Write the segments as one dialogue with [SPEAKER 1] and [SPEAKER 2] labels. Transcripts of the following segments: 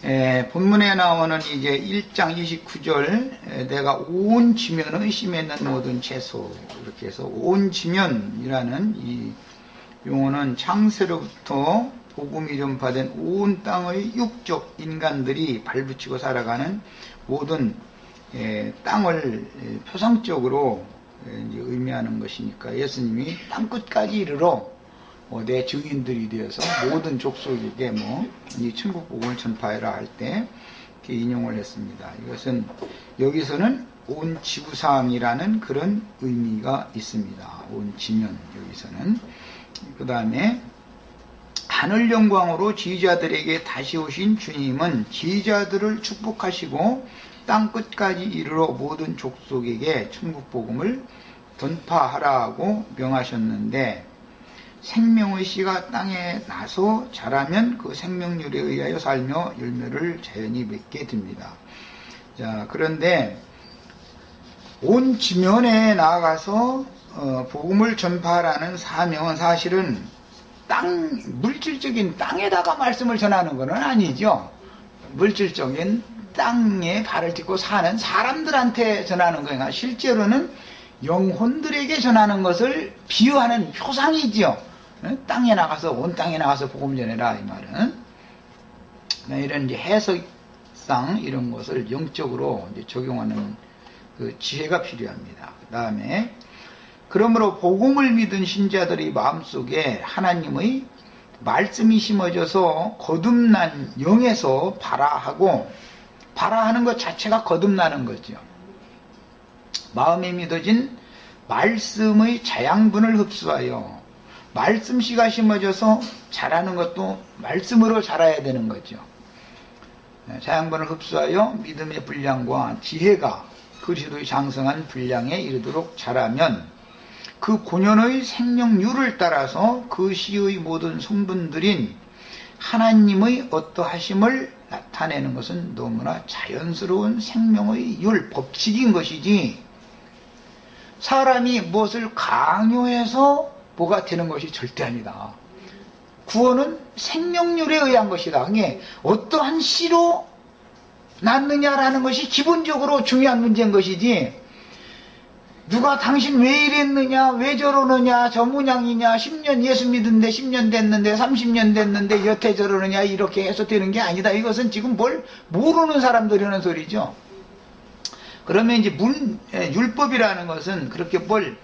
[SPEAKER 1] 본문에 나오는 이제 1장 29절, 내가 온 지면의 심에 있는 모든 채소, 이렇게 해서 온 지면이라는 이 용어는 창세로부터 복음이 전파된 온 땅의 육족 인간들이 발붙이고 살아가는 모든 땅을 표상적으로 의미하는 것이니까 예수님이 땅끝까지 이르러 내 증인들이 되어서 모든 족속에게 이 천국 복음을 전파하라 할 때 이렇게 인용을 했습니다. 이것은 여기서는 온 지구상이라는 그런 의미가 있습니다. 온 지면 여기서는. 그 다음에 하늘 영광으로 지휘자들에게 다시 오신 주님은 지휘자들을 축복하시고 땅끝까지 이르러 모든 족속에게 천국 복음을 전파하라고 명하셨는데, 생명의 씨가 땅에 나서 자라면 그 생명률에 의하여 살며 열매를 자연히 맺게 됩니다. 자, 그런데 온 지면에 나아가서 복음을 전파하라는 사명은 사실은 물질적인 땅에다가 말씀을 전하는 것은 아니죠. 물질적인 땅에 발을 딛고 사는 사람들한테 전하는 거니까 실제로는 영혼들에게 전하는 것을 비유하는 표상이죠. 땅에 나가서, 온 땅에 나가서 복음 전해라, 이 말은. 이런 이제 해석상 이런 것을 영적으로 이제 적용하는 그 지혜가 필요합니다. 그 다음에, 그러므로 복음을 믿은 신자들의 마음속에 하나님의 말씀이 심어져서 거듭난 영에서 발화하고, 발화하는 것 자체가 거듭나는 거죠. 마음에 믿어진 말씀의 자양분을 흡수하여 말씀씨가 심어져서 자라는 것도 말씀으로 자라야 되는 거죠. 자양분을 흡수하여 믿음의 분량과 지혜가 그리스도의 장성한 분량에 이르도록 자라면 그 본연의 생명률을 따라서 그 시의 모든 성분들인 하나님의 어떠하심을 나타내는 것은 너무나 자연스러운 생명의 율, 법칙인 것이지, 사람이 무엇을 강요해서 뭐가 되는 것이 절대 아니다. 구원은 생명률에 의한 것이다. 그게 어떠한 씨로 낳느냐라는 것이 기본적으로 중요한 문제인 것이지, 누가 당신 왜 이랬느냐, 왜 저러느냐, 저 모양이냐, 10년 예수 믿은데 10년 됐는데 30년 됐는데 여태 저러느냐, 이렇게 해서 되는 게 아니다. 이것은 지금 뭘 모르는 사람들이 하는 소리죠. 그러면 이제 율법이라는 것은 그렇게 뭘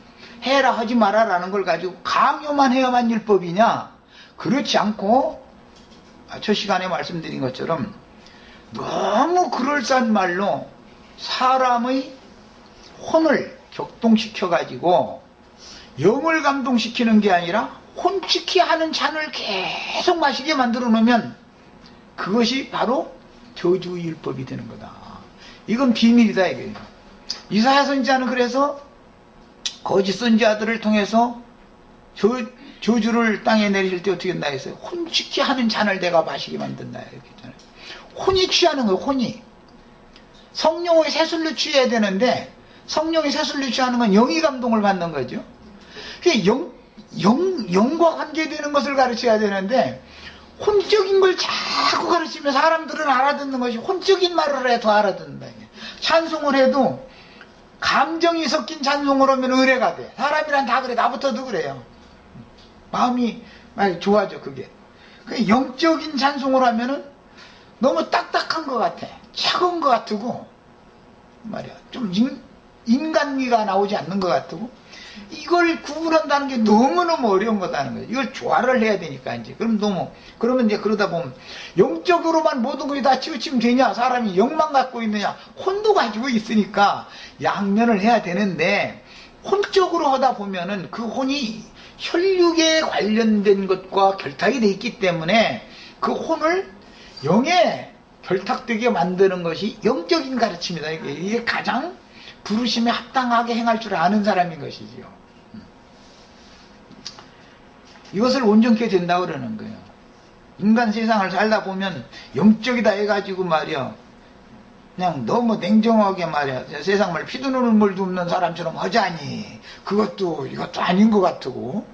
[SPEAKER 1] 해라 하지 마라라는 걸 가지고 강요만 해야만 율법이냐? 그렇지 않고 첫 시간에 말씀드린 것처럼 너무 그럴싸한 말로 사람의 혼을 격동시켜가지고 영을 감동시키는 게 아니라 혼치키 하는 잔을 계속 마시게 만들어 놓으면 그것이 바로 저주의 율법이 되는 거다. 이건 비밀이다 이거예요. 이사야 선지자는 그래서 거짓 선지자들을 통해서 저주를 땅에 내리실 때 어떻게 했나 했어요? 혼치키 하는 잔을 내가 마시게 만든다 이렇게 했잖아요. 혼이 취하는 거예요. 혼이. 성령의 세술로 취해야 되는데 성령의 세술로 취하는 건 영이 감동을 받는 거죠. 그게 영과 관계되는 것을 가르쳐야 되는데 혼적인 걸 자꾸 가르치면 사람들은 알아듣는 것이, 혼적인 말을 해 더 알아듣는다. 찬송을 해도 감정이 섞인 찬송을 하면 의뢰가 돼. 사람이란 다 그래. 나부터도 그래요. 마음이 많이 좋아져 그게. 영적인 찬송을 하면은 너무 딱딱한 것 같아. 차가운 것 같고 말이야. 좀 인간미가 나오지 않는 것 같고, 이걸 구분한다는 게 너무너무 어려운 거다는 거예요. 이걸 조화를 해야 되니까 이제. 그러면 이제 그러다 보면 영적으로만 모든 것이 다 치우치면 되냐? 사람이 영만 갖고 있느냐? 혼도 가지고 있으니까 양면을 해야 되는데, 혼적으로 하다 보면은 그 혼이 혈육에 관련된 것과 결탁이 돼 있기 때문에 그 혼을 영에 결탁되게 만드는 것이 영적인 가르침이다. 이게 가장 부르심에 합당하게 행할 줄 아는 사람인 것이지요. 이것을 온전케 된다고 그러는 거예요. 인간 세상을 살다 보면 영적이다 해가지고 말이야, 그냥 너무 냉정하게 말이야, 세상 피도 물도 없는 사람처럼 하자니 이것도 아닌 것 같고,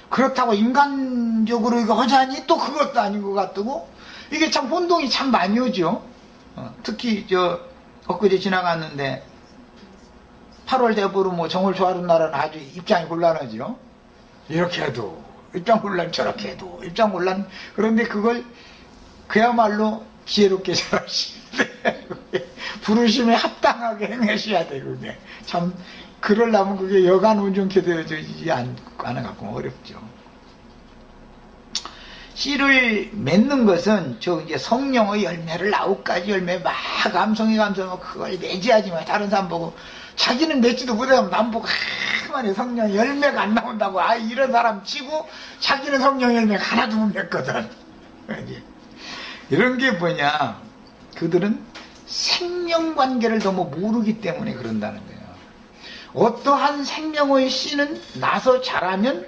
[SPEAKER 1] 그렇다고 인간적으로 이거 하자니 또 그것도 아닌 것 같고, 이게 참 혼동이 참 많이 오죠. 특히 엊그제 지나갔는데 8월 대보로 뭐 정월 조아른 날은 아주 입장이 곤란하죠. 이렇게 해도 입장 곤란, 저렇게 해도 입장 곤란. 그런데 그걸 그야말로 지혜롭게 잘하시는데 부르심에 합당하게 행하셔야 돼. 그게 참 그러려면 그게 여간 온전케 되어지지 않아 갖고 어렵죠. 씨를 맺는 것은 이제 성령의 열매를 9가지 열매 막 감성이 그걸 매지하지 마. 다른 사람 보고 자기는 맺지도 못하고 남 보고 가만히 성령 열매가 안 나온다고 이런 사람 치고 자기는 성령 열매가 하나도 못 맺거든. 이런 게 뭐냐, 그들은 생명관계를 너무 모르기 때문에 그런다는 거예요. 어떠한 생명의 씨는 나서 자라면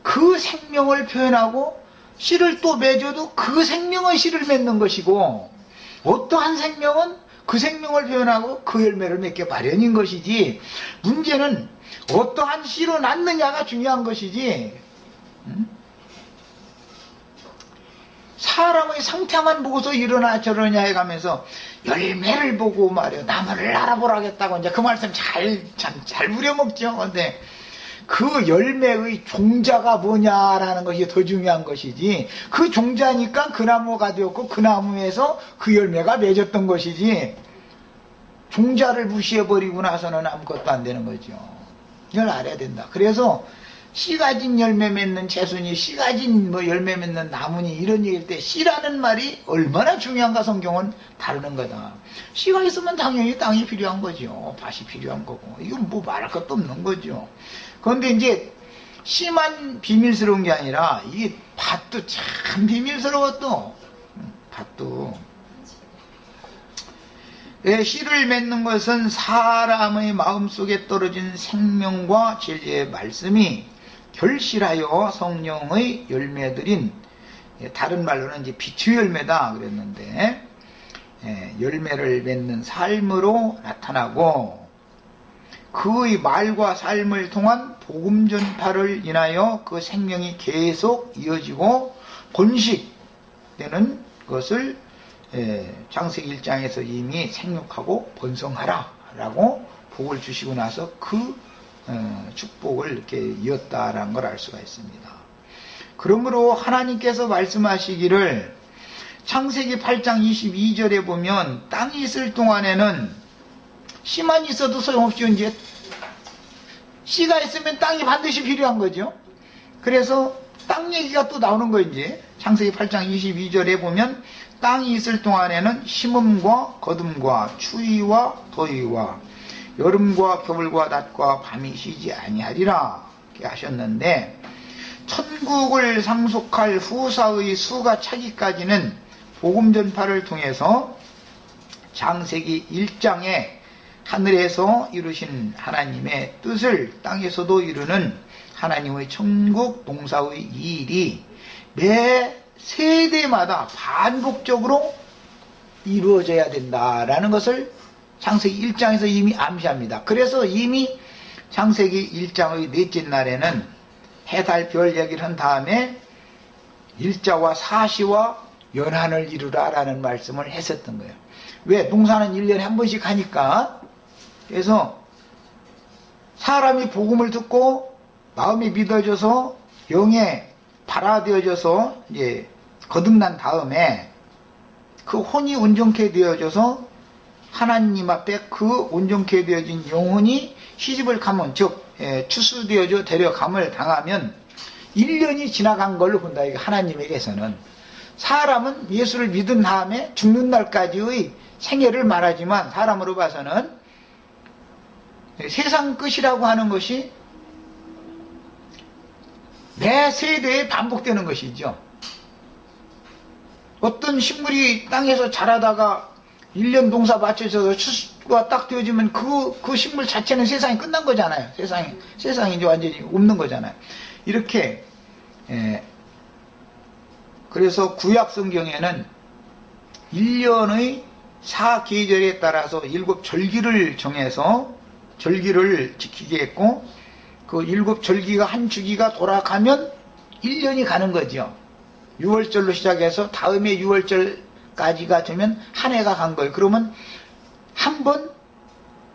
[SPEAKER 1] 그 생명을 표현하고 씨를 또 맺어도 그 생명의 씨를 맺는 것이고, 어떠한 생명은 그 생명을 표현하고 그 열매를 맺게 마련인 것이지, 문제는 어떠한 씨로 낳느냐가 중요한 것이지, 사람의 상태만 보고서 이러나 저러냐 해가면서 열매를 보고 말이야 나무를 알아보라겠다고 이제 그 말씀 잘 부려먹죠. 근데 그 열매의 종자가 뭐냐라는 것이 더 중요한 것이지, 그 종자니까 그 나무가 되었고 그 나무에서 그 열매가 맺었던 것이지, 종자를 무시해버리고 나서는 아무것도 안 되는 거죠. 이걸 알아야 된다. 그래서 씨 가진 열매 맺는 채순이, 씨 가진 열매 맺는 나무니, 이런 얘기일 때 씨라는 말이 얼마나 중요한가 성경은 다루는 거다. 씨가 있으면 당연히 땅이 필요한 거죠. 밭이 필요한 거고. 이건 뭐 말할 것도 없는 거죠. 그런데 이제 씨만 비밀스러운 게 아니라 이게 밭도 참 비밀스러워. 또 밭도 씨를 맺는 것은 사람의 마음속에 떨어진 생명과 진리의 말씀이 결실하여 성령의 열매들인, 다른 말로는 이제 빛의 열매다 그랬는데, 열매를 맺는 삶으로 나타나고, 그의 말과 삶을 통한 복음 전파를 인하여 그 생명이 계속 이어지고 번식되는 것을 창세기 1장에서 이미 생육하고 번성하라 라고 복을 주시고 나서 그 축복을 이렇게 이었다라는 걸 알 수가 있습니다. 그러므로 하나님께서 말씀하시기를 창세기 8장 22절에 보면 땅이 있을 동안에는 씨만 있어도 소용없이 이제 씨가 있으면 땅이 반드시 필요한 거죠. 그래서 땅 얘기가 또 나오는 거예요. 이제 창세기 8장 22절에 보면 땅이 있을 동안에는 심음과 거둠과 추위와 더위와 여름과 겨울과 낮과 밤이 쉬지 아니하리라 이렇게 하셨는데, 천국을 상속할 후사의 수가 차기까지는 복음 전파를 통해서 창세기 1장에 하늘에서 이루신 하나님의 뜻을 땅에서도 이루는 하나님의 천국 농사의 이 일이 매 세대마다 반복적으로 이루어져야 된다라는 것을 창세기 1장에서 이미 암시합니다. 그래서 이미 창세기 1장의 넷째 날에는 해, 달, 별 얘기를 한 다음에 일자와 사시와 연한을 이루라라는 말씀을 했었던 거예요. 왜? 농사는 1년에 한 번씩 하니까. 그래서 사람이 복음을 듣고 마음이 믿어져서 영에 발화되어져서 이제 거듭난 다음에 그 혼이 온전케 되어져서 하나님 앞에 그 온전케 되어진 영혼이 시집을 가면, 즉 추수되어져 데려감을 당하면 1년이 지나간 걸로 본다. 이게 하나님에게서는. 사람은 예수를 믿은 다음에 죽는 날까지의 생애를 말하지만 사람으로 봐서는 세상 끝이라고 하는 것이 매 세대에 반복되는 것이죠. 어떤 식물이 땅에서 자라다가 1년 농사 맞춰서 추수가 딱 되어지면 그 식물 자체는 세상이 끝난 거잖아요. 세상이 이제 완전히 없는 거잖아요. 이렇게, 그래서 구약 성경에는 1년의 4계절에 따라서 7절기를 정해서 절기를 지키게 했고, 그 7절기가 한 주기가 돌아가면 1년이 가는 거죠. 6월절로 시작해서 다음에 6월절까지가 되면 한 해가 간 거예요. 그러면 한 번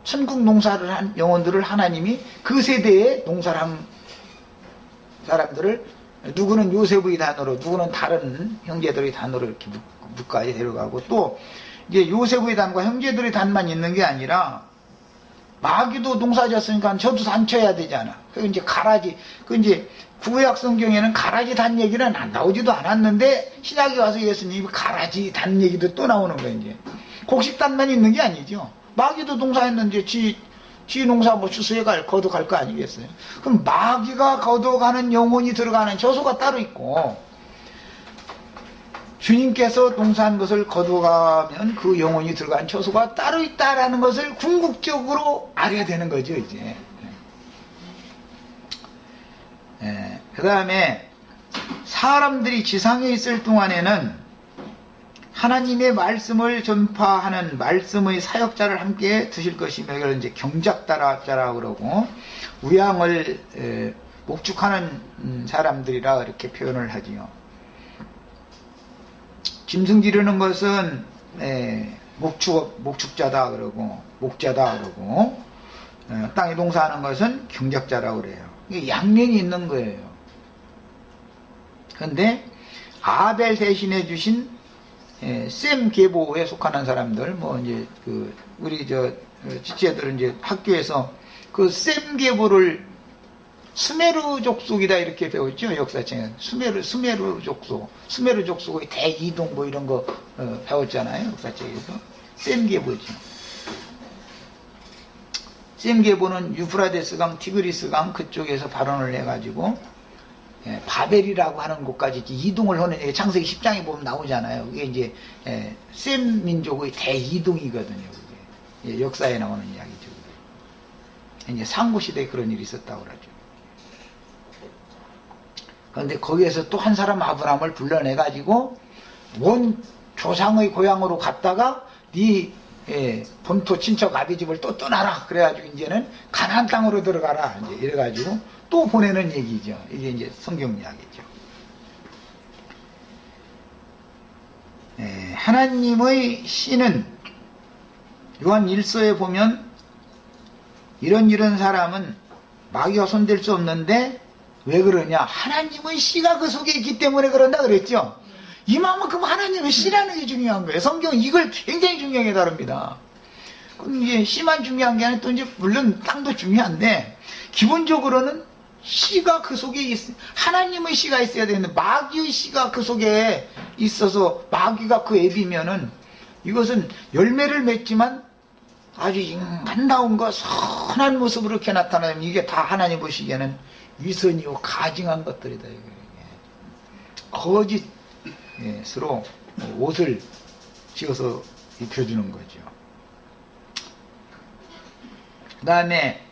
[SPEAKER 1] 천국 농사를 한 영혼들을 하나님이 그 세대에 농사를 한 사람들을 누구는 요셉의 단으로, 누구는 다른 형제들의 단으로 이렇게 묵까지 데려가고, 또 이제 요셉의 단과 형제들의 단만 있는 게 아니라 마귀도 농사 졌으니까 저도 단 쳐야 되잖아. 그 이제 가라지, 그 이제 구약 성경에는 가라지 단 얘기는 나오지도 않았는데 신약에 와서 예수님이 가라지 단 얘기도 또 나오는 거예요. 이제 곡식단만 있는 게 아니죠. 마귀도 농사했는데 지 농사 뭐 추수해갈 거둬갈 거 아니겠어요? 그럼 마귀가 거둬가는 영혼이 들어가는 저소가 따로 있고, 주님께서 농사한 것을 거둬가면 그 영혼이 들어간 저소가 따로 있다라는 것을 궁극적으로 알아야 되는 거죠, 이제. 그 다음에 사람들이 지상에 있을 동안에는 하나님의 말씀을 전파하는 말씀의 사역자를 함께 두실 것이며, 이걸 이제 경작자라고 그러고, 우양을 목축하는 사람들이라 이렇게 표현을 하지요. 짐승 기르는 것은 목축자다 그러고, 목자다 그러고, 땅에 농사하는 것은 경작자라고 그래요. 이게 양면이 있는 거예요. 그런데 아벨 대신해 주신 셈 계보에 속하는 사람들, 뭐 이제 우리 지체들은 이제 학교에서 그 셈 계보를 수메르 족속이다 이렇게 배웠죠, 역사책에. 수메르 족속의 대이동 뭐 이런 거 배웠잖아요, 역사책에서. 셈 계보죠. 셈 계보는 유프라데스강, 티그리스강 그쪽에서 발원을 해가지고 바벨이라고 하는 곳까지 이동을 하는, 창세기 10장에 보면 나오잖아요. 그게 이제 셈 민족의 대이동이거든요. 그게 역사에 나오는 이야기죠. 이제 상고시대에 그런 일이 있었다고 그러죠. 그런데 거기에서 또 한 사람 아브라함을 불러내가지고 원 조상의 고향으로 갔다가 네 본토 친척 아비 집을 또 떠나라. 그래가지고 이제는 가나안 땅으로 들어가라. 이제 이래가지고 또 보내는 얘기죠. 이게 이제 성경 이야기죠. 하나님의 씨는 요한 1서에 보면 이런 사람은 마귀와 손댈 수 없는데 왜 그러냐? 하나님의 씨가 그 속에 있기 때문에 그런다 그랬죠. 이만큼 하나님의 씨라는 게 중요한 거예요. 성경은 이걸 굉장히 중요하게 다룹니다. 그럼 이제 씨만 중요한 게 아니라 또 이제 물론 땅도 중요한데, 기본적으로는 씨가 그 속에 하나님의 씨가 있어야 되는데 마귀의 씨가 그 속에 있어서 마귀가 그 앱이면은 이것은 열매를 맺지만 아주 인간다운 거 선한 모습으로 이렇게 나타나면 이게 다 하나님 보시기에는 위선이요 가증한 것들이다. 거짓으로 옷을 지어서 입혀주는 거죠. 그 다음에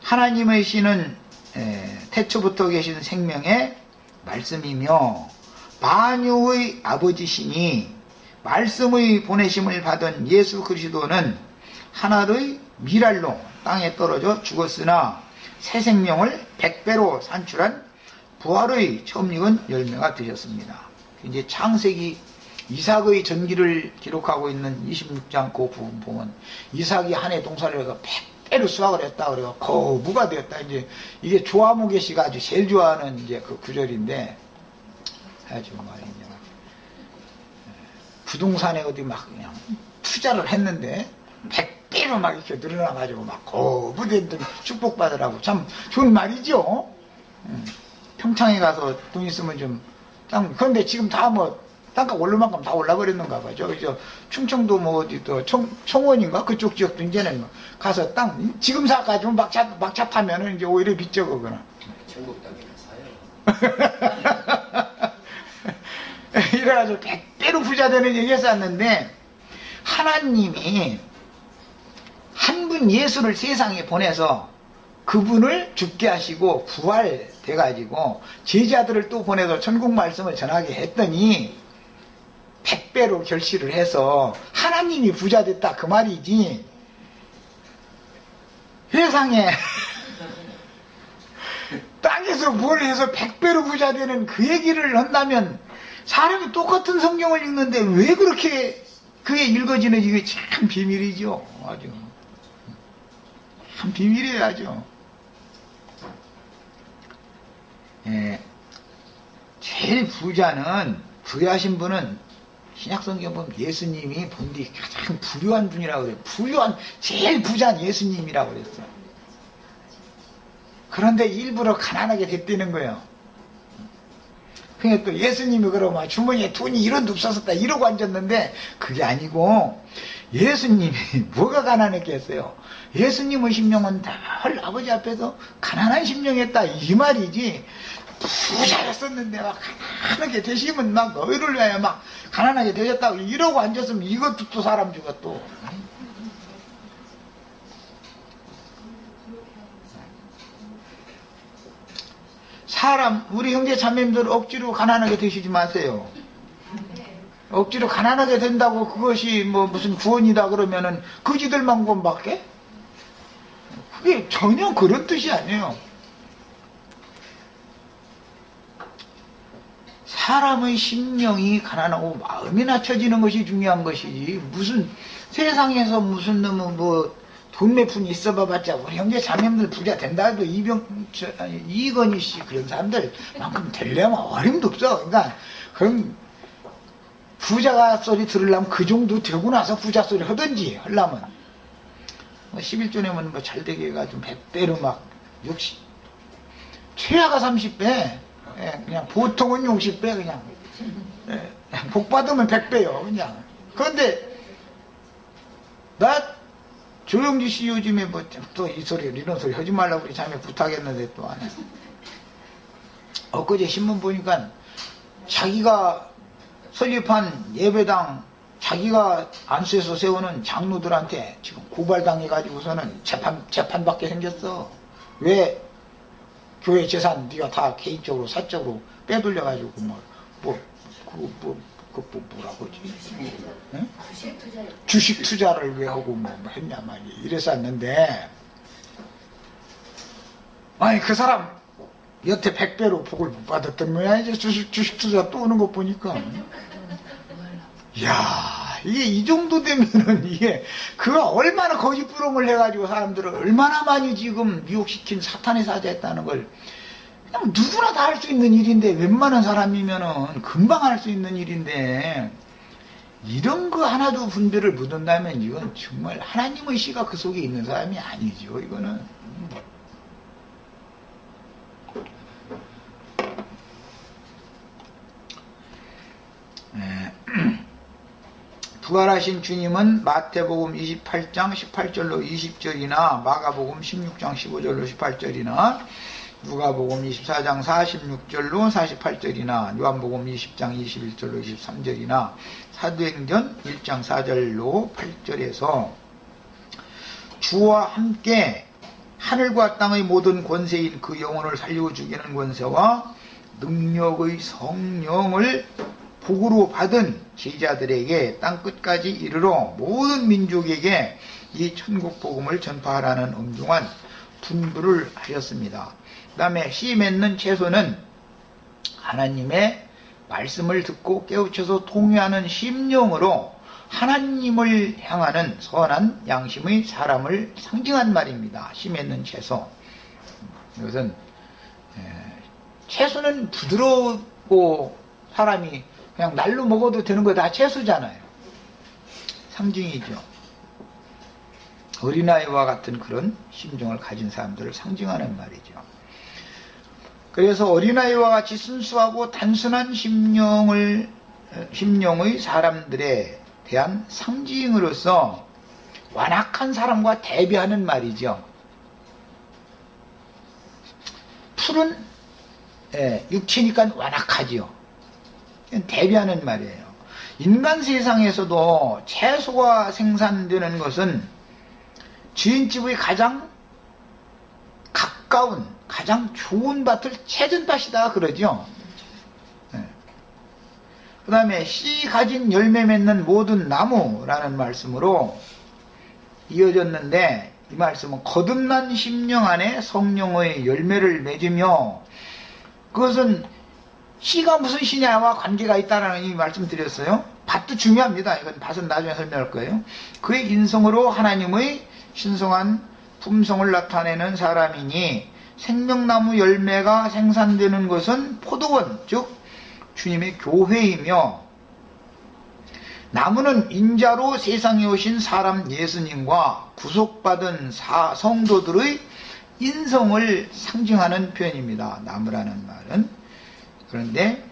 [SPEAKER 1] 하나님의 씨는 태초부터 계신 생명의 말씀이며 만유의 아버지시니 말씀의 보내심을 받은 예수 그리스도는 하나의 미랄로 땅에 떨어져 죽었으나 새 생명을 100배로 산출한 부활의 처음 익은 열매가 되셨습니다. 이제 창세기 이삭의 전기를 기록하고 있는 26장 그 부분 보면 이삭이 한 해 동사를 해서 100배로 수확을 했다 그래요. 거부가 되었다. 이제 이게 조아무개 씨가 아주 제일 좋아하는 이제 그 구절인데, 아주 말이냐 부동산에 어디 막 그냥 투자를 했는데 100배로 막 이렇게 늘어나가지고 막 거부된들 축복받으라고. 참 좋은 말이죠. 평창에 가서 돈 있으면 좀 땅, 그런데 지금 다 뭐 땅값 오를 만큼 다 올라버렸는가 봐요. 저 충청도 뭐 어디 또 청원인가 그쪽 지역도 이제는 뭐 가서 땅 지금 사가지고 막차 타면은 이제 오히려 빚져거거나.
[SPEAKER 2] 전국 땅이나 사요.
[SPEAKER 1] 이래가지고 100배로 부자 되는 얘기 했었는데, 하나님이 한 분 예수를 세상에 보내서 그분을 죽게 하시고 부활돼가지고 제자들을 또 보내서 천국 말씀을 전하게 했더니 100배로 결실을 해서 하나님이 부자 됐다 그 말이지. 세상에 땅에서 뭘 해서 100배로 부자 되는 그 얘기를 한다면 사람이 똑같은 성경을 읽는데 왜 그렇게 그게 읽어지는지 이게 참 비밀이죠. 아주. 참 비밀이에요, 아주. 예. 제일 부유하신 분은 신약성경 보면 예수님이 본 뒤 가장 부유한 분이라고 그래요. 제일 부자는 예수님이라고 그랬어요. 그런데 일부러 가난하게 됐다는 거예요. 그러니까 또 예수님이 그러면 주머니에 돈이 1원도 없었다 이러고 앉았는데 그게 아니고 예수님이 뭐가 가난했겠어요? 예수님의 심령은 다 아버지 앞에서 가난한 심령이었다 이 말이지 부자였었는데 막 가난하게 되시면 막 너희를 위하여 막 가난하게 되셨다고 이러고 앉았으면 이것도 또 사람 죽어 또. 우리 형제 자매님들 억지로 가난하게 되시지 마세요. 억지로 가난하게 된다고 그것이 뭐 무슨 구원이다 그러면은 그지들만 구원받게? 그게 전혀 그런 뜻이 아니에요. 사람의 심령이 가난하고 마음이 낮춰지는 것이 중요한 것이지 무슨 세상에서 무슨 놈은 뭐 돈 몇 푼 있어봐봤자 우리 형제 자매님들 부자 된다 해도 이건희 씨 그런 사람들만큼 되려면 어림도 없어. 그러니까 그럼 부자가 소리 들으려면 그 정도 되고 나서 부자 소리 하든지 하려면 11조내면 뭐 잘되게 해가지고 100배로 막 60 최하가 30배 그냥 보통은 60배 그냥 복 받으면 100배요 그냥. 그런데 나 조영지 씨 요즘에 뭐 또 이 소리 이런 소리 하지 말라고 우리 자매 부탁했는데 또 안 해. 엊그제 신문 보니까 자기가 설립한 예배당 자기가 안수해서 세우는 장로들한테 지금 고발당해가지고서는 재판받게 생겼어. 왜 교회 재산 네가 다 개인적으로 사적으로 빼돌려가지고 뭐라고 하지? 응? 주식 투자를 왜 하고 뭐 했냐 말이야. 이랬었는데 아니 그 사람 여태 100배로 복을 못 받았던 모양이지. 주식 투자 또 오는 거 보니까 이야 이게 이 정도 되면은 이게 그가 얼마나 거짓부렁을 해가지고 사람들을 얼마나 많이 지금 미혹시킨 사탄의 사자였다는 걸 그냥 누구나 다 할 수 있는 일인데 웬만한 사람이면은 금방 할 수 있는 일인데 이런 거 하나도 분별을 못한다면 이건 정말 하나님의 씨가 그 속에 있는 사람이 아니죠. 이거는 부활하신 주님은 마태복음 28장 18절로 20절이나 마가복음 16장 15절로 18절이나 누가복음 24장 46절로 48절이나 요한복음 20장 21절로 23절이나 사도행전 1장 4절로 8절에서 주와 함께 하늘과 땅의 모든 권세인 그 영혼을 살리고 죽이는 권세와 능력의 성령을 복으로 받은 제자들에게 땅끝까지 이르러 모든 민족에게 이 천국 복음을 전파하라는 엄중한 분부를 하셨습니다. 그 다음에 씨 맺는 채소는 하나님의 말씀을 듣고 깨우쳐서 통회하는 심령으로 하나님을 향하는 선한 양심의 사람을 상징한 말입니다. 씨 맺는 채소. 이것은 채소는 부드럽고 사람이 그냥 날로 먹어도 되는 거 다 채소잖아요. 상징이죠. 어린아이와 같은 그런 심정을 가진 사람들을 상징하는 말이죠. 그래서 어린아이와 같이 순수하고 단순한 심령의 사람들에 대한 상징으로서 완악한 사람과 대비하는 말이죠. 풀은 육체니까 완악하지요. 대비하는 말이에요. 인간 세상에서도 채소가 생산되는 것은 주인집의 가장 가까운 가장 좋은 밭을 찾은 밭이다 그러죠. 그 다음에 씨 가진 열매 맺는 모든 나무라는 말씀으로 이어졌는데 이 말씀은 거듭난 심령 안에 성령의 열매를 맺으며 그것은 씨가 무슨 씨냐와 관계가 있다라는 이 말씀드렸어요. 밭도 중요합니다. 이건 밭은 나중에 설명할 거예요. 그의 인성으로 하나님의 신성한 품성을 나타내는 사람이니 생명나무 열매가 생산되는 것은 포도원, 즉 주님의 교회이며, 나무는 인자로 세상에 오신 사람 예수님과 구속받은 성도들의 인성을 상징하는 표현입니다. 나무라는 말은. 그런데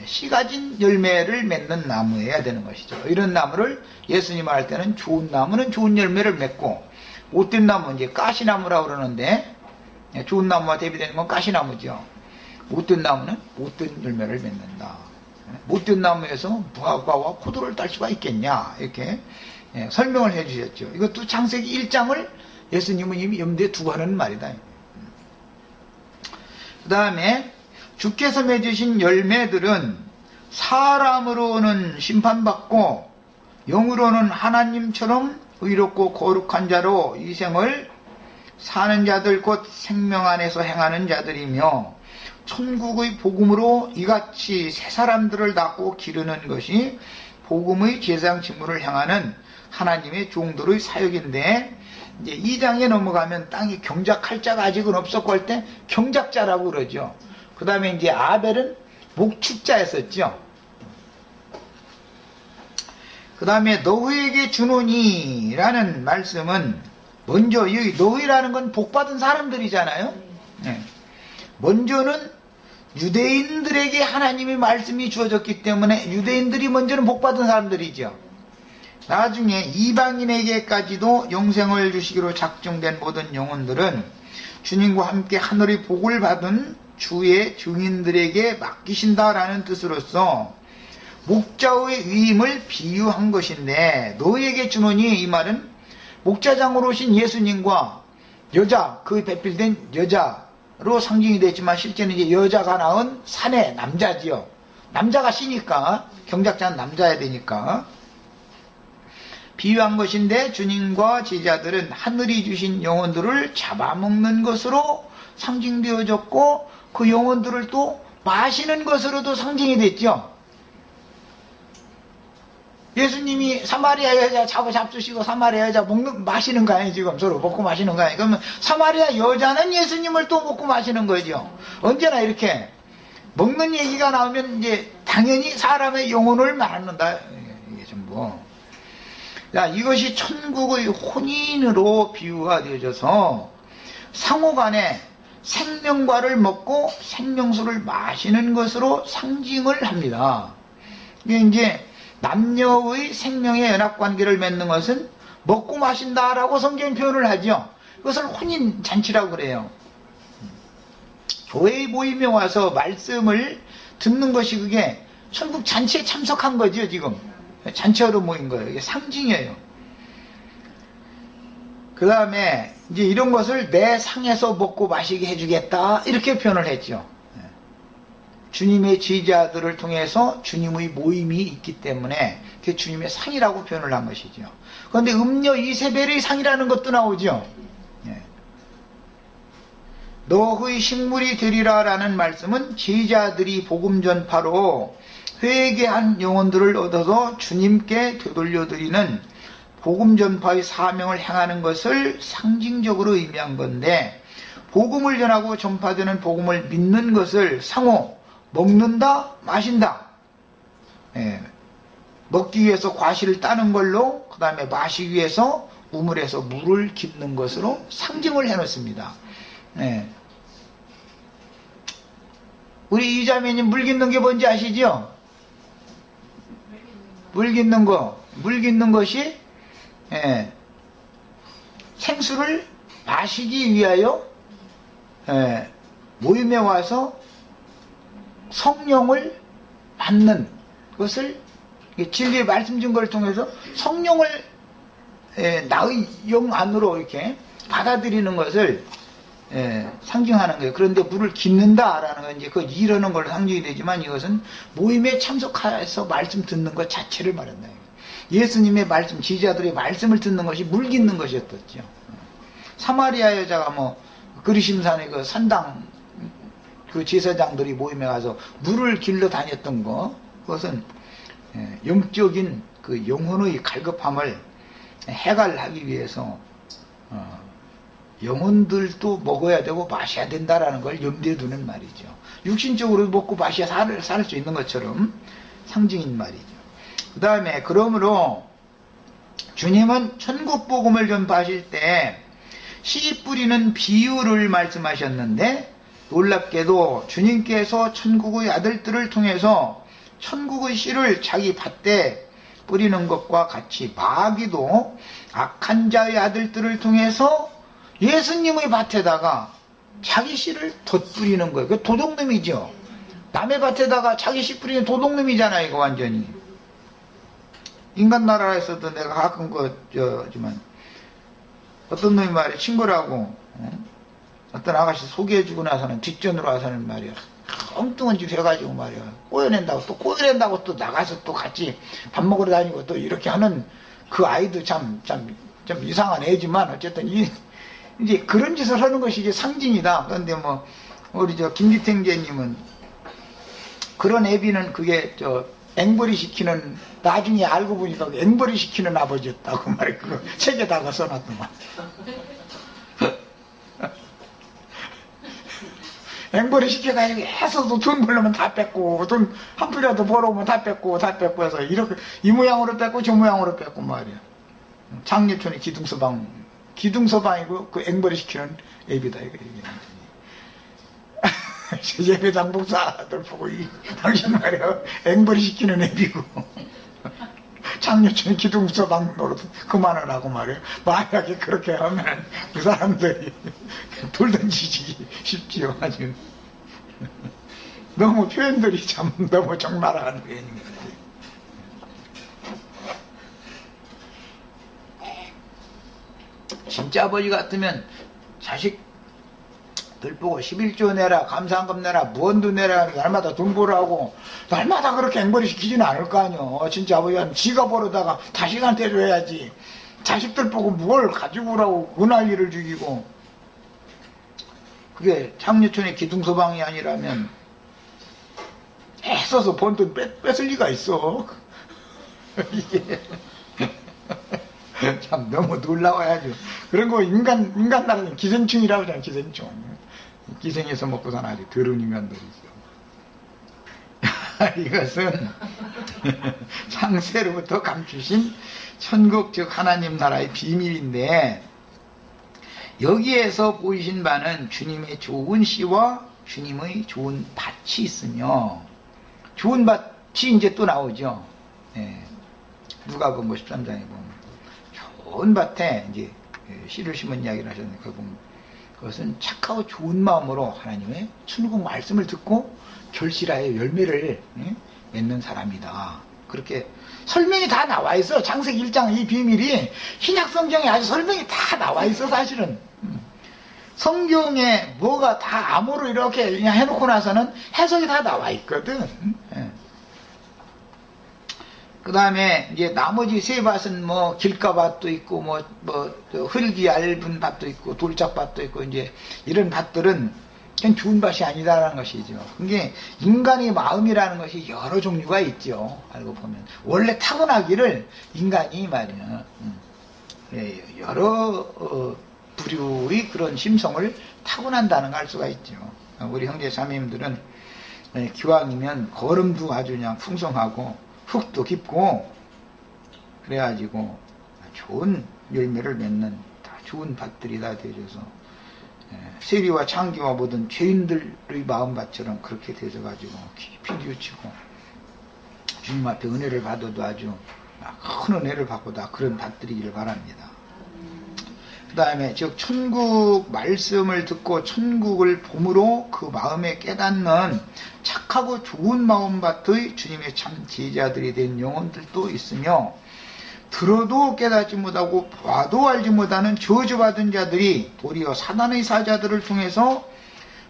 [SPEAKER 1] 씨 가진 열매를 맺는 나무여야 되는 것이죠. 이런 나무를 예수님 할 때는 좋은 나무는 좋은 열매를 맺고, 못된 나무, 이제 가시나무라고 그러는데, 좋은 나무와 대비되는 건 가시나무죠. 못된 나무는 못된 열매를 맺는다. 못된 나무에서 무화과와 포도를 딸 수가 있겠냐, 이렇게 설명을 해 주셨죠. 이것도 창세기 1장을 예수님은 이미 염두에 두고 하는 말이다. 그 다음에 주께서 맺으신 열매들은 사람으로는 심판받고 영으로는 하나님처럼 의롭고 거룩한 자로 이 생을 사는 자들, 곧 생명 안에서 행하는 자들이며, 천국의 복음으로 이같이 새 사람들을 낳고 기르는 것이 복음의 제사장 직무를 행하는 하나님의 종들의 사역인데, 이제 2장에 넘어가면 땅에 경작할 자가 아직은 없었고 할 때 경작자라고 그러죠. 그 다음에 이제 아벨은 목축자였었죠. 그 다음에 너희에게 주노니라는 말씀은, 먼저 이 너희라는 건 복받은 사람들이잖아요. 먼저는 유대인들에게 하나님의 말씀이 주어졌기 때문에 유대인들이 먼저는 복받은 사람들이죠. 나중에 이방인에게까지도 영생을 주시기로 작정된 모든 영혼들은 주님과 함께 하늘의 복을 받은 주의 증인들에게 맡기신다라는 뜻으로서 목자의 위임을 비유한 것인데, 너희에게 주노니 이 말은 목자장으로 오신 예수님과 여자, 그 배필된 여자로 상징이 됐지만 실제는 이제 여자가 낳은 사내 남자지요. 남자가 씨니까 경작자는 남자야 되니까 비유한 것인데, 주님과 제자들은 하늘이 주신 영혼들을 잡아먹는 것으로 상징되어졌고, 그 영혼들을 또 마시는 것으로도 상징이 됐죠. 예수님이 사마리아 여자 잡수시고 사마리아 여자 마시는 거 아니에요? 지금 서로 먹고 마시는 거 아니에요? 그러면 사마리아 여자는 예수님을 또 먹고 마시는 거죠. 언제나 이렇게 먹는 얘기가 나오면 이제 당연히 사람의 영혼을 말한다. 이게 전부. 자, 이것이 천국의 혼인으로 비유가 되어져서 상호간에 생명과를 먹고 생명수를 마시는 것으로 상징을 합니다. 이게 이제 남녀의 생명의 연합관계를 맺는 것은 먹고 마신다라고 성경 표현을 하죠. 그것을 혼인잔치라고 그래요. 교회의 모임에 와서 말씀을 듣는 것이 그게 천국 잔치에 참석한 거죠. 지금 잔치하러 모인 거예요. 이게 상징이에요. 그 다음에 이제 이런 것을 내 상에서 먹고 마시게 해주겠다, 이렇게 표현을 했죠. 주님의 제자들을 통해서 주님의 모임이 있기 때문에 그게 주님의 상이라고 표현을 한 것이죠. 그런데 음녀 이세벨의 상이라는 것도 나오죠. 너의 식물이 되리라 라는 말씀은 제자들이 복음 전파로 회개한 영혼들을 얻어서 주님께 되돌려드리는 복음 전파의 사명을 행하는 것을 상징적으로 의미한 건데, 복음을 전하고 전파되는 복음을 믿는 것을 상호 먹는다, 마신다. 먹기 위해서 과실을 따는 걸로, 그 다음에 마시기 위해서 우물에서 물을 깃는 것으로 상징을 해놓습니다. 우리 이자매님 물 깃는 게 뭔지 아시죠? 물 깃는 거. 물 깃는 것이 생수를 마시기 위하여 모임에 와서 성령을 받는 것을, 진리의 말씀 증거를 통해서 성령을 나의 영 안으로 이렇게 받아들이는 것을 상징하는 거예요. 그런데 물을 깃는다라는 건 이제 그 이러는 걸로 상징이 되지만, 이것은 모임에 참석해서 말씀 듣는 것 자체를 말한다. 예수님의 말씀, 제자들의 말씀을 듣는 것이 물 깃는 것이었죠. 사마리아 여자가 그리심산의 그 산당 그 제사장들이 모임에 가서 물을 길러 다녔던 거, 그것은 영적인 그 영혼의 갈급함을 해갈하기 위해서 영혼들도 먹어야 되고 마셔야 된다라는 걸 염두에 두는 말이죠. 육신적으로 먹고 마셔야 살 수 있는 것처럼 상징인 말이죠. 그 다음에 그러므로 주님은 천국 복음을 전파하실 때 씨 뿌리는 비유를 말씀하셨는데, 놀랍게도 주님께서 천국의 아들들을 통해서 천국의 씨를 자기 밭에 뿌리는 것과 같이 마귀도 악한 자의 아들들을 통해서 예수님의 밭에다가 자기 씨를 덧뿌리는 거예요. 그 도둑놈이죠. 남의 밭에다가 자기 씨 뿌리는 도둑놈이잖아요. 이거 완전히. 인간 나라에서도 내가 가끔 지만 어떤 놈이 말이야, 친구라고 어떤 아가씨 소개해주고 나서는 뒷전으로 와서는 말이야, 엉뚱한 짓 해가지고 말이야, 꼬여낸다고 또 나가서 또 같이 밥 먹으러 다니고 또 이렇게 하는 그 아이도 좀 이상한 애지만 어쨌든 이제 그런 짓을 하는 것이 이제 상징이다. 그런데 뭐 우리 김기탱제님은 그런 애비는 그게 앵벌이 시키는, 나중에 알고 보니까 앵벌이 시키는 아버지였다고 말해. 그거 책에다가 써놨더만. 앵벌이 시켜가지고 해서도 돈 벌려면 다 뺏고, 돈 한 푼이라도 벌어오면 다 뺏고 해서 이렇게 이 모양으로 뺏고 저 모양으로 뺏고 말이야. 장례촌의 기둥서방이고 그 앵벌이 시키는 애비다 이거 얘기하는. 예배당 목사들 보고 당신 말이야 앵벌이 시키는 애비고 장려촌 기둥서방 노릇 그만하라고 말이야. 만약에 그렇게 하면 그 사람들이 돌 던지기 쉽지요. 아주 너무 표현들이 참 너무 적나라한 표현입니다. 진짜 아버지 같으면 자식들 보고 11조 내라, 감사한금 내라, 무언도 내라, 날마다 돈 벌으라고 날마다 그렇게 앵벌이 시키지는 않을 거 아니요. 진짜 아버지는 지가 벌어다가 자식한테 줘야지. 자식들 보고 뭘 가지고 오라고 은할리를 죽이고. 그게 장려촌의 기둥서방이 아니라면 애써서 번 돈 뺏을 리가 있어. 이게 참 너무 놀라워야죠. 그런 거 인간 나라는 기생충이라고 하잖아요. 기생충. 기생해서 먹고 사는 아주 더러운 인간들이죠. 이것은 창세로부터 감추신 천국 즉 하나님 나라의 비밀인데, 여기에서 보이신 바는 주님의 좋은 씨와 주님의 좋은 밭이 있으며, 좋은 밭이 이제 또 나오죠. 네. 누가복음 13장에 보면 좋은 밭에 이제 씨를 심은 이야기를 하셨는데, 그것은 착하고 좋은 마음으로 하나님의 천국 말씀을 듣고 결실하여 열매를 맺는 사람이다. 그렇게 설명이 다 나와 있어. 창세기 1장 이 비밀이 신약 성경에 아주 설명이 다 나와 있어. 사실은 성경에 뭐가 다 암호로 이렇게 그냥 해놓고 나서는 해석이 다 나와 있거든. 그 다음에 이제 나머지 세 밭은 뭐 길가밭도 있고 뭐 흙이 얇은 밭도 있고 돌짝밭도 있고, 이제 이런 밭들은 그냥 좋은 밭이 아니다라는 것이죠. 그게 인간의 마음이라는 것이 여러 종류가 있죠. 알고 보면 원래 타고나기를 인간이 말이야 여러 부류의 그런 심성을 타고난다는 걸 알 수가 있죠. 우리 형제 자매님들은 기왕이면 걸음도 아주 그냥 풍성하고 흙도 깊고 그래가지고 좋은 열매를 맺는 다 좋은 밭들이 다 되어져서 세리와 창기와 모든 죄인들의 마음밭처럼 그렇게 되어져가지고 깊이 뉘우치고 주님 앞에 은혜를 받아도 아주 큰 은혜를 받고 다 그런 밭들이기를 바랍니다. 그 다음에 즉 천국 말씀을 듣고 천국을 봄으로 그 마음에 깨닫는 착하고 좋은 마음밭의 주님의 참 제자들이 된 영혼들도 있으며, 들어도 깨닫지 못하고 봐도 알지 못하는 저주받은 자들이 도리어 사단의 사자들을 통해서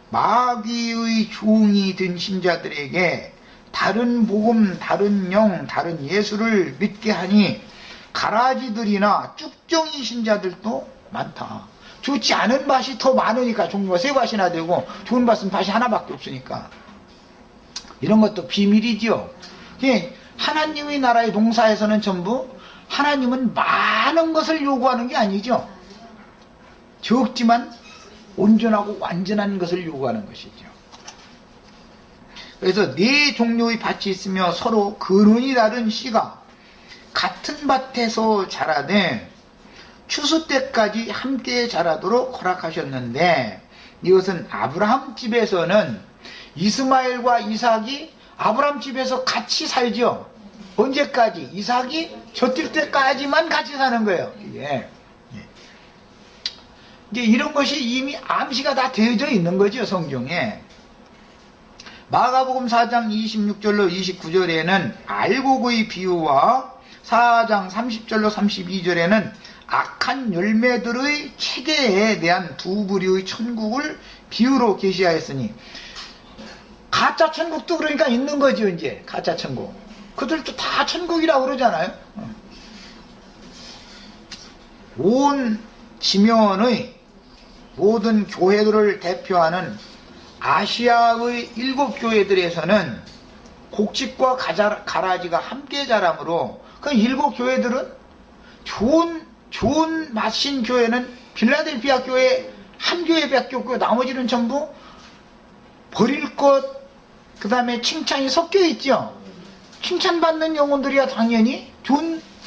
[SPEAKER 1] 마귀의 종이 된 신자들에게 다른 복음, 다른 영, 다른 예수를 믿게 하니 가라지들이나 쭉정이 신자들도 많다. 좋지 않은 밭이 더 많으니까 종류가 세 밭이나 되고 좋은 밭은 밭이 하나밖에 없으니까. 이런 것도 비밀이지요. 하나님의 나라의 농사에서는 전부 하나님은 많은 것을 요구하는 게 아니죠. 적지만 온전하고 완전한 것을 요구하는 것이죠. 그래서 네 종류의 밭이 있으며 서로 근원이 다른 씨가 같은 밭에서 자라되 추수 때까지 함께 자라도록 허락하셨는데, 이것은 아브라함 집에서는 이스마엘과 이삭이 아브라함 집에서 같이 살죠. 언제까지? 이삭이 젖을 때까지만 같이 사는 거예요. 이게. 이제 이런 것이 이미 암시가 다 되어져 있는 거죠, 성경에. 마가복음 4장 26절로 29절에는 알곡의 비유와 4장 30절로 32절에는 악한 열매들의 체계에 대한 두 부류의 천국을 비유로 계시하였으니, 가짜 천국도 그러니까 있는 거죠. 이제 가짜 천국, 그들도 다 천국이라고 그러잖아요. 온 지면의 모든 교회들을 대표하는 아시아의 7교회들에서는 곡식과 가라지가 함께 자라므로, 그 7교회들은 좋은 맛인 교회는 필라델피아 교회 한 교회밖에 없고, 나머지는 전부 버릴 것, 그 다음에 칭찬이 섞여 있죠. 칭찬받는 영혼들이야 당연히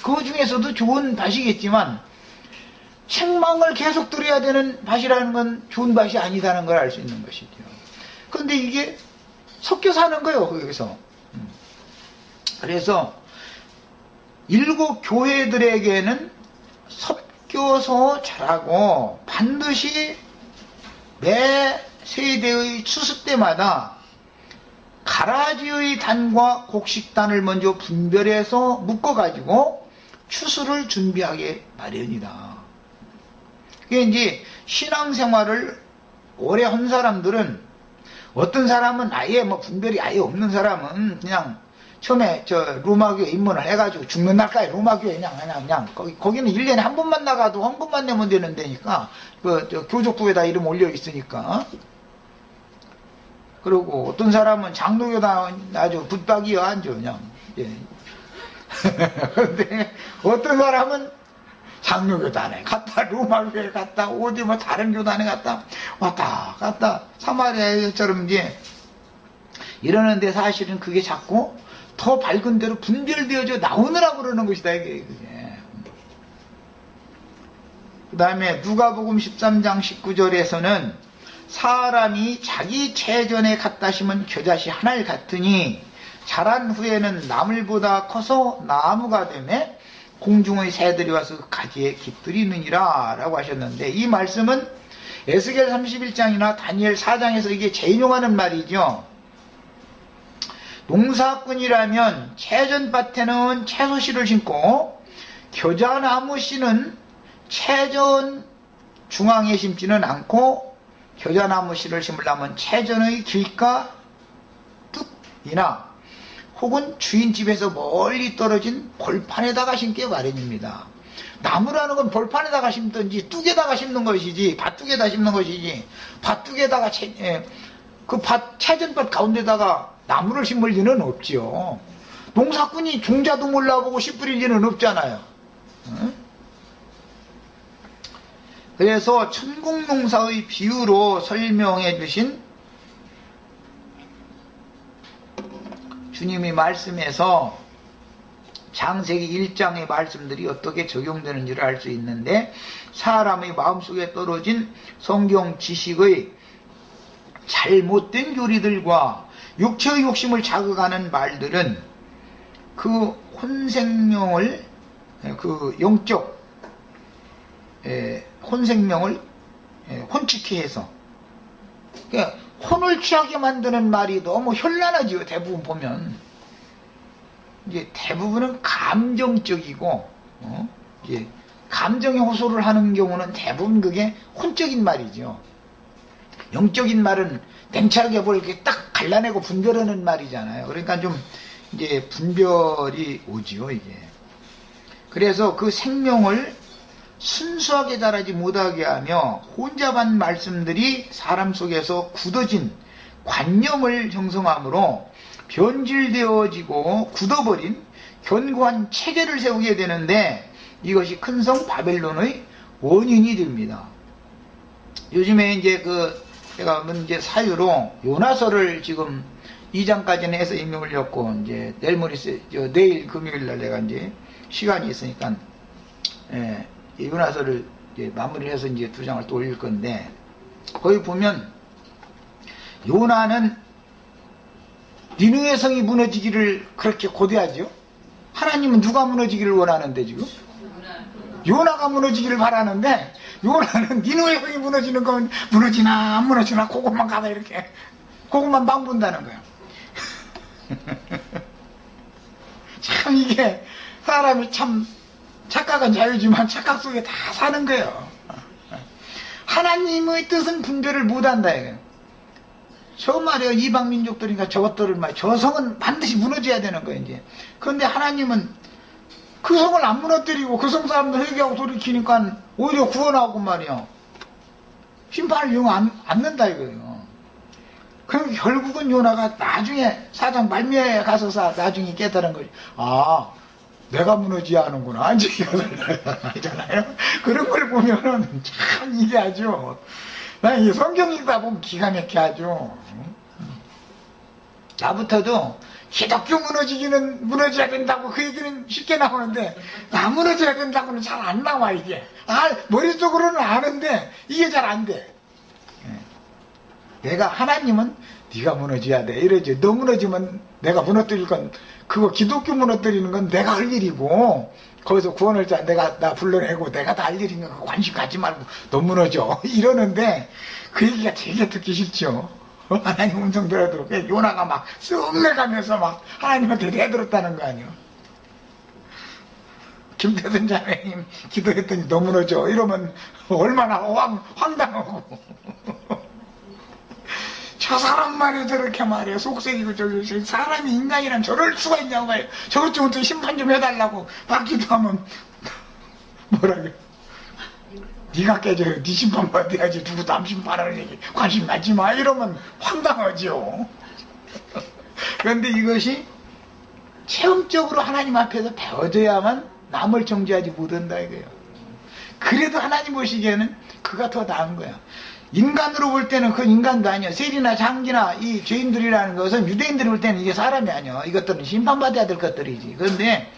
[SPEAKER 1] 그 중에서도 좋은 밭이겠지만, 책망을 계속 들어야 되는 밭이라는 건 좋은 밭이 아니다는 걸 알 수 있는 것이죠. 그런데 이게 섞여 사는 거예요, 거기서. 그래서 7교회들에게는 섞여서 자라고, 반드시 매 세대의 추수 때마다 가라지의 단과 곡식단을 먼저 분별해서 묶어가지고 추수를 준비하게 마련이다. 그게 이제 신앙생활을 오래 한 사람들은, 어떤 사람은 아예 분별이 아예 없는 사람은 그냥 처음에 로마교회 입문을 해가지고 죽는 날까지 로마교회 그냥 거기는 1년에 한 번만 나가도 헌금만 내면 되는 데니까, 교족부에다 이름 올려 있으니까. 그리고 어떤 사람은 장로교다 아주 붙박이여 앉아 그냥. 예. 근데 어떤 사람은 장로교단에 갔다, 로마교회 갔다, 어디 다른 교단에 갔다, 왔다 갔다, 사마리아처럼 이제 이러는데, 사실은 그게 자꾸 더 밝은 대로 분별되어져 나오느라고 그러는 것이다, 이게. 그 다음에 누가복음 13장 19절에서는 사람이 자기 체전에 갖다 심은 겨자씨 하나를 같으니 자란 후에는 나물보다 커서 나무가 되매 공중의 새들이 와서 그 가지에 깃들이느니라 라고 하셨는데, 이 말씀은 에스겔 31장이나 다니엘 4장에서 이게 제인용하는 말이죠. 농사꾼이라면 채전밭에는 채소씨를 심고 겨자나무 씨는 채전 중앙에 심지는 않고, 겨자나무 씨를 심으려면 채전의 길가 뚝이나 혹은 주인집에서 멀리 떨어진 벌판에다가 심기 마련입니다. 나무라는 건 벌판에다가 심든지 뚝에다가 심는 것이지, 밭뚝에다 심는 것이지, 밭뚝에다가 그 채전밭 가운데다가 나무를 심을 리는 없지요. 농사꾼이 종자도 몰라보고 씨 뿌릴 리는 없잖아요. 그래서 천국농사의 비유로 설명해 주신 주님이 말씀에서 창세기 1장의 말씀들이 어떻게 적용되는지를 알 수 있는데, 사람의 마음속에 떨어진 성경 지식의 잘못된 교리들과 육체의 욕심을 자극하는 말들은 그 혼생명을, 그 영적 혼생명을 혼취케 해서, 그러니까 혼을 취하게 만드는 말이 너무 현란하지요. 대부분 보면 이제 대부분은 감정적이고, 이제 감정에 호소를 하는 경우는 대부분 그게 혼적인 말이죠. 영적인 말은 냉철하게 뭘 이렇게 딱 갈라내고 분별하는 말이잖아요. 그러니까 좀 이제 분별이 오지요, 이게. 그래서 그 생명을 순수하게 자라지 못하게 하며 혼잡한 말씀들이 사람 속에서 굳어진 관념을 형성하므로 변질되어지고 굳어버린 견고한 체계를 세우게 되는데 이것이 큰 성 바벨론의 원인이 됩니다. 요즘에 이제 제가 이제 사유로 요나서를 지금 2장까지는 해서 임명을 렸고 이제 내일 금요일 날 내가 이제 시간이 있으니까 요나서를 이제 마무리를 해서 이제 2장을 또 올릴 건데 거기 보면 요나는 니느웨 성이 무너지기를 그렇게 고대하죠. 하나님은 누가 무너지기를 원하는데 지금? 요나가 무너지기를 바라는데 요나는 니느웨 성이 무너지는 건 무너지나 안 무너지나 그것만 가다 이렇게 그것만 방분다는 거야. 참 이게 사람이 참 착각은 자유지만 착각 속에 다 사는 거예요. 하나님의 뜻은 분별을 못한다 이거예요. 저 말이에요. 이방 민족들이니까 저것들을 저 성은 반드시 무너져야 되는 거예요 이제. 그런데 하나님은 그 성을 안 무너뜨리고 그 성 사람들 회개하고 돌이키니까 오히려 구원하고 말이에요. 심판을 이용 않는다 이거예요. 그럼 결국은 요나가 나중에 4장 말미에 가서 나중에 깨달은 거지. 아, 내가 무너져야 하는구나. 이제 이잖아요. 그런 걸 보면은 참 이게 아주, 난 이 성경 읽다 보면 기가 막혀 하죠. 나부터도 기독교 무너져야 된다고 그 얘기는 쉽게 나오는데, 나 무너져야 된다고는 잘 안 나와, 이게. 머릿속으로는 아는데, 이게 잘 안 돼. 내가 하나님은 네가 무너져야 돼 이러지. 너 무너지면 내가 무너뜨릴 건 그거 기독교 무너뜨리는 건 내가 할 일이고 거기서 구원을 나 불러내고 내가 다 할 일인 거 관심 갖지 말고 너 무너져 이러는데 그 얘기가 되게 듣기 싫죠. 하나님 음성 들어도 요나가 막 쓱내가면서 막 하나님한테 대들었다는 거 아니에요. 김대선 자매님 기도했더니 너 무너져 이러면 얼마나 황당하고 저 사람 말이야 저렇게 말이야 속색이고 저기 사람이 인간이란 저럴 수가 있냐고 말이야. 저것 좀 심판 좀 해달라고 막 기도하면 뭐라고 네가 깨져요. 네 심판 받아야지 누구 남 심판하는 얘기 관심 갖지 마 이러면 황당하죠. 그런데 이것이 체험적으로 하나님 앞에서 배워져야만 남을 정죄하지 못한다 이거예요. 그래도 하나님 보시기에는 그가 더 나은 거야. 인간으로 볼 때는 그 인간도 아니야. 세리나 장기나 이 죄인들이라는 것은 유대인들이 볼 때는 이게 사람이 아니야. 이것들은 심판받아야 될 것들이지. 그런데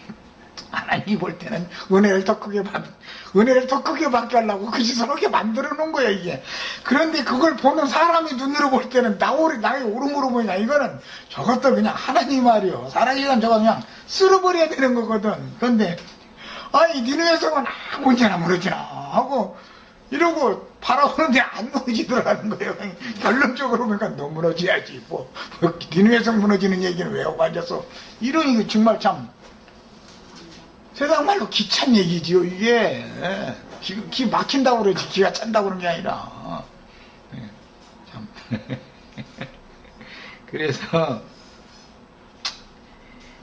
[SPEAKER 1] 하나님이 볼 때는 은혜를 더 크게 받게 하려고 그 짓을 하게 만들어 놓은 거야 이게. 그런데 그걸 보는 사람이 눈으로 볼 때는 나의 오름으로 보이냐. 이거는 저것도 그냥 하나님 말이요. 사람이란 저거 그냥 쓸어버려야 되는 거거든. 그런데 니네 성은 언제나 무너지나 하고 이러고 바라보는데 안 무너지더라는 거예요. 결론적으로 보니까 너 무너져야지. 니네 성 무너지는 얘기는 왜 하고 앉아서. 이러니 정말 참 세상 말로 기찬 얘기지요 이게. 기 막힌다고 그러지 기가 찬다고 그런 게 아니라. 참. 그래서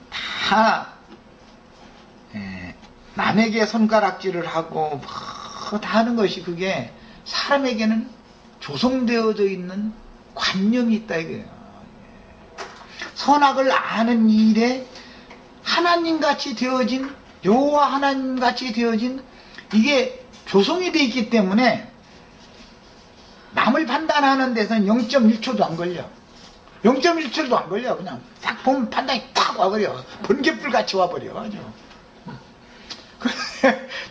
[SPEAKER 1] 다 남에게 손가락질을 하고 다 하는 것이 그게 사람에게는 조성되어져 있는 관념이 있다 이거예요. 선악을 아는 일에 하나님같이 되어진 여호와 하나님같이 되어진 이게 조성이 되어 있기 때문에 남을 판단하는 데서는 0.1초도 안 걸려. 0.1초도 안 걸려. 그냥 딱 보면 판단이 딱 와버려. 번개불같이 와버려. 아주.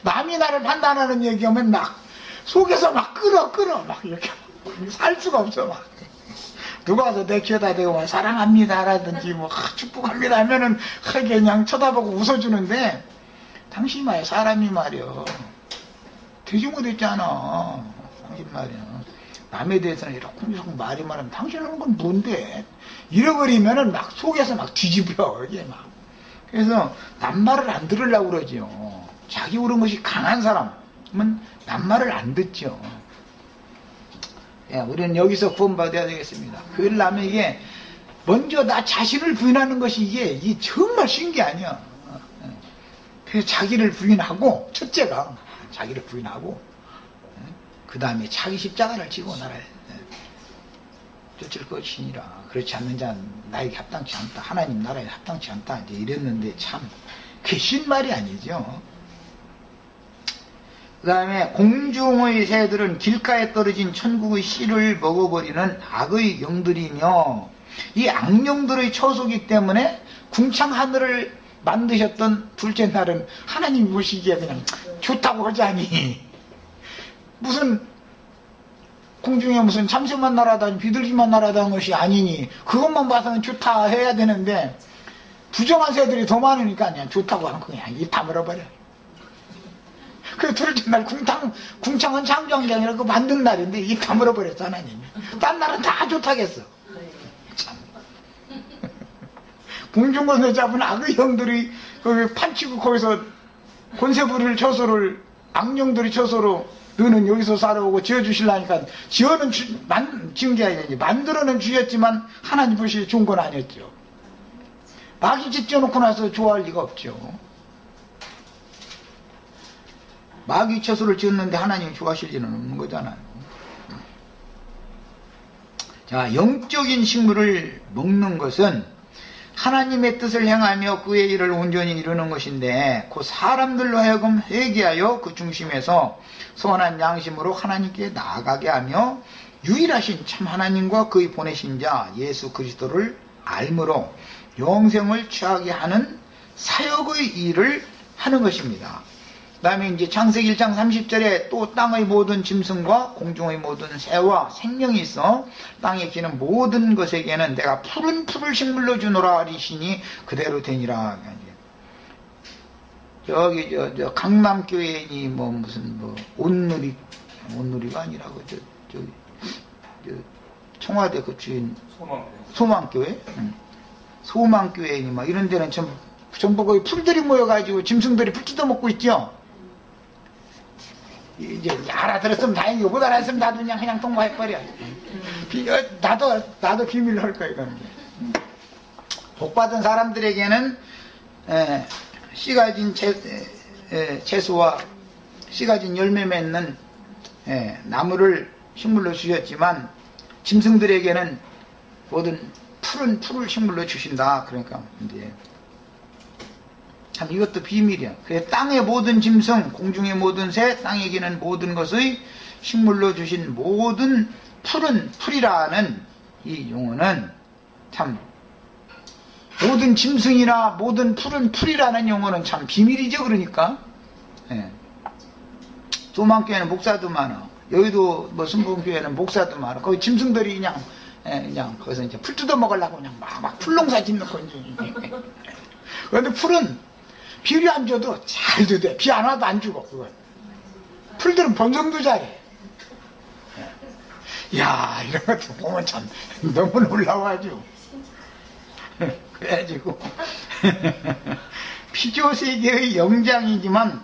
[SPEAKER 1] 남이 나를 판단하는 얘기하면 막 속에서 막 끓어 막 이렇게 살 수가 없어. 막 누가 와서 내 귀에다 대고 막 사랑합니다 라든지 뭐 축복합니다 하면은 그냥 쳐다보고 웃어주는데 당신 말이야 사람이 말이야 되지 못했잖아. 당신 말이야 남에 대해서는 이렇게 말이 많으면 당신 하는 건 뭔데 잃어버리면은 막 속에서 막 뒤집어 이게 막. 그래서 남말을 안 들으려고 그러지요. 자기 옳은 것이 강한 사람은 남말을 안 듣죠. 우리는 여기서 구원받아야 되겠습니다. 그러려면 이게 먼저 나 자신을 부인하는 것이 이게 정말 쉬운 게 아니야. 그래서 자기를 부인하고 첫째가 자기를 부인하고 그 다음에 자기 십자가를 지고 나를 쫓을 것이니라. 그렇지 않는 자는 나에게 합당치 않다. 하나님 나라에 합당치 않다. 이제 이랬는데 참 그게 쉬운 말이 아니죠. 그 다음에 공중의 새들은 길가에 떨어진 천국의 씨를 먹어버리는 악의 영들이며, 이 악령들의 처소기 때문에 궁창 하늘을 만드셨던 둘째 날은 하나님이 보시기에 그냥 좋다고 하자니, 무슨 공중에 무슨 참새만 날아다니 비둘기만 날아다니는 것이 아니니 그것만 봐서는 좋다 해야 되는데, 부정한 새들이 더 많으니까 그냥 좋다고 하는 거야. 입 다물어버려. 그 둘째 날 궁창은 창조한 게 아니라 그 만든 날인데 입 다물어버렸어 하나님이. 딴 날은 다 좋다겠어. 참. 공중권을 잡은 악의 형들이 거기 판치고 거기서 권세부를 처소를 악령들이 처소로 너는 여기서 살아오고 지어주실라니까, 지은 게 아니지 만들어는 주셨지만 하나님 보시기에 좋은 건 아니었죠. 마귀 짓져놓고 나서 좋아할 리가 없죠. 마귀 처소를 지었는데 하나님이 좋아하실 리는 없는 거잖아요. 자, 영적인 식물을 먹는 것은 하나님의 뜻을 행하며 그의 일을 온전히 이루는 것인데, 그 사람들로 하여금 회개하여 그 중심에서 선한 양심으로 하나님께 나아가게 하며 유일하신 참 하나님과 그의 보내신 자 예수 그리스도를 알므로 영생을 취하게 하는 사역의 일을 하는 것입니다. 그 다음에 이제 창세기 1장 30절에 또 땅의 모든 짐승과 공중의 모든 새와 생명이 있어 땅에 기는 모든 것에게는 내가 푸른 풀을 식물로 주노라 하리시니 그대로 되니라. 저기 저 강남교회니 뭐 무슨 뭐 온누리가 아니라고 저 청와대 그 주인 소망교회? 소망교회니 막 이런 데는 전부 거의 풀들이 모여가지고 짐승들이 풀 뜯어먹고 있죠. 이제 알아들었으면 다행이고 못 알아들었으면 나도 그냥 통과해버려. 나도 비밀로 할 거야 이거는. 복받은 사람들에게는 씨 가진 채소와 씨 가진 열매 맺는 나무를 식물로 주셨지만 짐승들에게는 모든 푸른 풀을 식물로 주신다. 그러니까 이제 참 이것도 비밀이야. 그래 땅의 모든 짐승, 공중의 모든 새, 땅에 기는 모든 것의 식물로 주신 모든 푸른 풀이라는 이 용어는 참, 모든 짐승이나 모든 푸른 풀이라는 용어는 참 비밀이죠. 그러니까 소망교회는 목사도 많아. 여의도 뭐 순복음교회는 목사도 많아. 거기 짐승들이 그냥 거기서 이제 풀 뜯어 먹으려고 그냥 막 풀농사 짓는 건지. 그런데 풀은 비료 안 줘도 잘도 돼. 비 안 와도 안 죽어, 그건. 풀들은 번성도 잘해. 이야, 이런 것도 보면 참 너무 놀라워가지고. 그래가지고. 피조세계의 영장이지만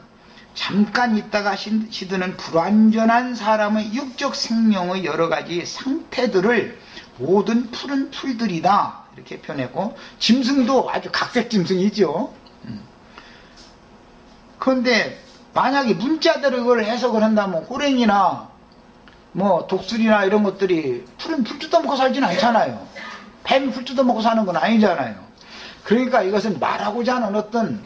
[SPEAKER 1] 잠깐 있다가 시드는 불완전한 사람의 육적 생명의 여러 가지 상태들을 모든 푸른 풀들이다. 이렇게 표현했고, 짐승도 아주 각색 짐승이죠. 그런데 만약에 문자대로 그걸 해석을 한다면 호랭이나 뭐 독수리나 이런 것들이 풀은 풀 뜯어먹고 살지는 않잖아요. 뱀이 풀 뜯어먹고 사는 건 아니잖아요. 그러니까 이것은 말하고자 하는 어떤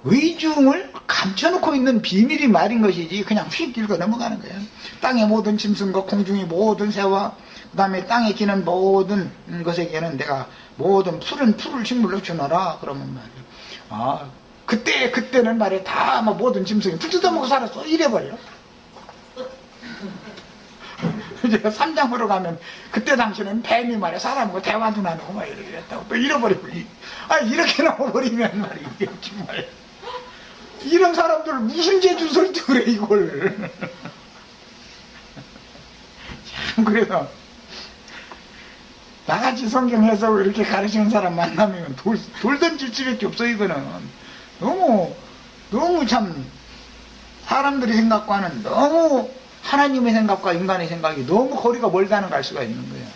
[SPEAKER 1] 의중을 감춰놓고 있는 비밀이 말인 것이지 그냥 휙 읽어 넘어가는 거예요. 땅의 모든 짐승과 공중의 모든 새와 그 다음에 땅에 기는 모든 것에게는 내가 모든 푸른 풀을 식물로 주노라. 그러면 말이에요. 그때는 말이야 다 모든 짐승이 풀 뜯어먹고 살았어. 이래버려. 이제 3장으로 가면 그때 당시는 뱀이 말이야 사람하고 대화도 나누고 막 이랬다고 또 잃어버리고 이렇게 나와버리면 말이야 이게 정말 이런 사람들 무슨 재주를 그래 이걸. 참 그래서 나같이 성경 해석을 이렇게 가르치는 사람 만나면 돌 던질 수밖에 없어. 이거는 너무 참 사람들이 생각과는 너무 하나님의 생각과 인간의 생각이 너무 거리가 멀다는 걸 알 수가 있는 거예요.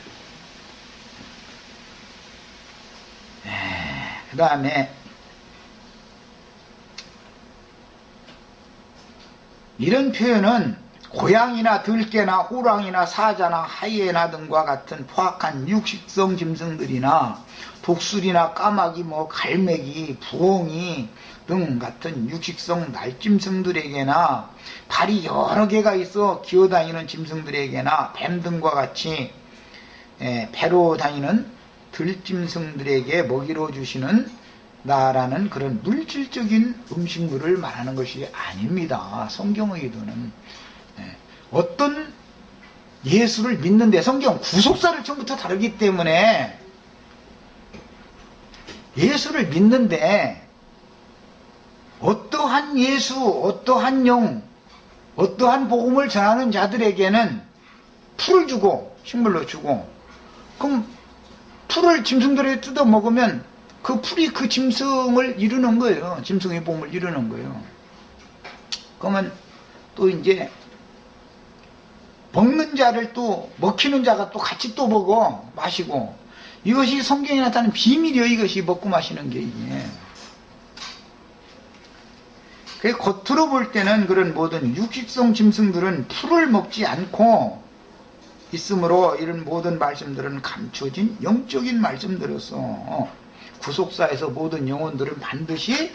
[SPEAKER 1] 그 다음에 이런 표현은 고양이나 들개나 호랑이나 사자나 하이에나 등과 같은 포악한 육식성 짐승들이나 독수리나 까마귀, 갈매기, 부엉이 등 같은 육식성 날짐승들에게나 발이 여러 개가 있어 기어다니는 짐승들에게나 뱀 등과 같이 배로 다니는 들짐승들에게 먹이로 주시는 나라는 그런 물질적인 음식물을 말하는 것이 아닙니다. 성경의 의도는 어떤 예수를 믿는데, 성경 구속사를 처음부터 다루기 때문에 예수를 믿는데 어떠한 예수, 어떠한 영, 어떠한 복음을 전하는 자들에게는 풀을 주고 식물로 주고, 그럼 풀을 짐승들이 뜯어 먹으면 그 풀이 그 짐승을 이루는 거예요. 짐승의 복음을 이루는 거예요. 그러면 또 이제 먹는 자를 또 먹히는 자가 또 같이 또 먹어 마시고, 이것이 성경에 나타나는 비밀이에요. 이것이 먹고 마시는 게 이게. 그 겉으로 볼 때는 그런 모든 육식성 짐승들은 풀을 먹지 않고 있으므로 이런 모든 말씀들은 감춰진 영적인 말씀들로서 구속사에서 모든 영혼들은 반드시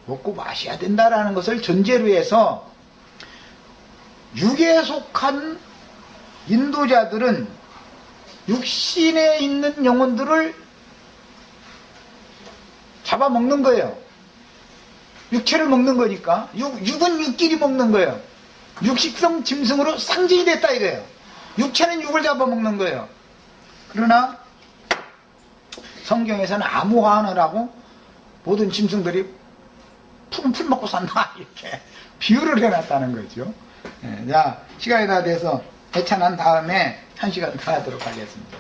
[SPEAKER 1] 먹고 마셔야 된다라는 것을 전제로 해서, 육에 속한 인도자들은 육신에 있는 영혼들을 잡아먹는 거예요. 육체를 먹는 거니까. 육은 육끼리 먹는 거예요. 육식성 짐승으로 상징이 됐다 이거예요. 육체는 육을 잡아먹는 거예요. 그러나 성경에서는 암호화하느라고 모든 짐승들이 푸른 풀 먹고 산다 이렇게 비유를 해놨다는 거죠. 자, 시간이 다 돼서 해찬한 다음에 1시간 더 하도록 하겠습니다.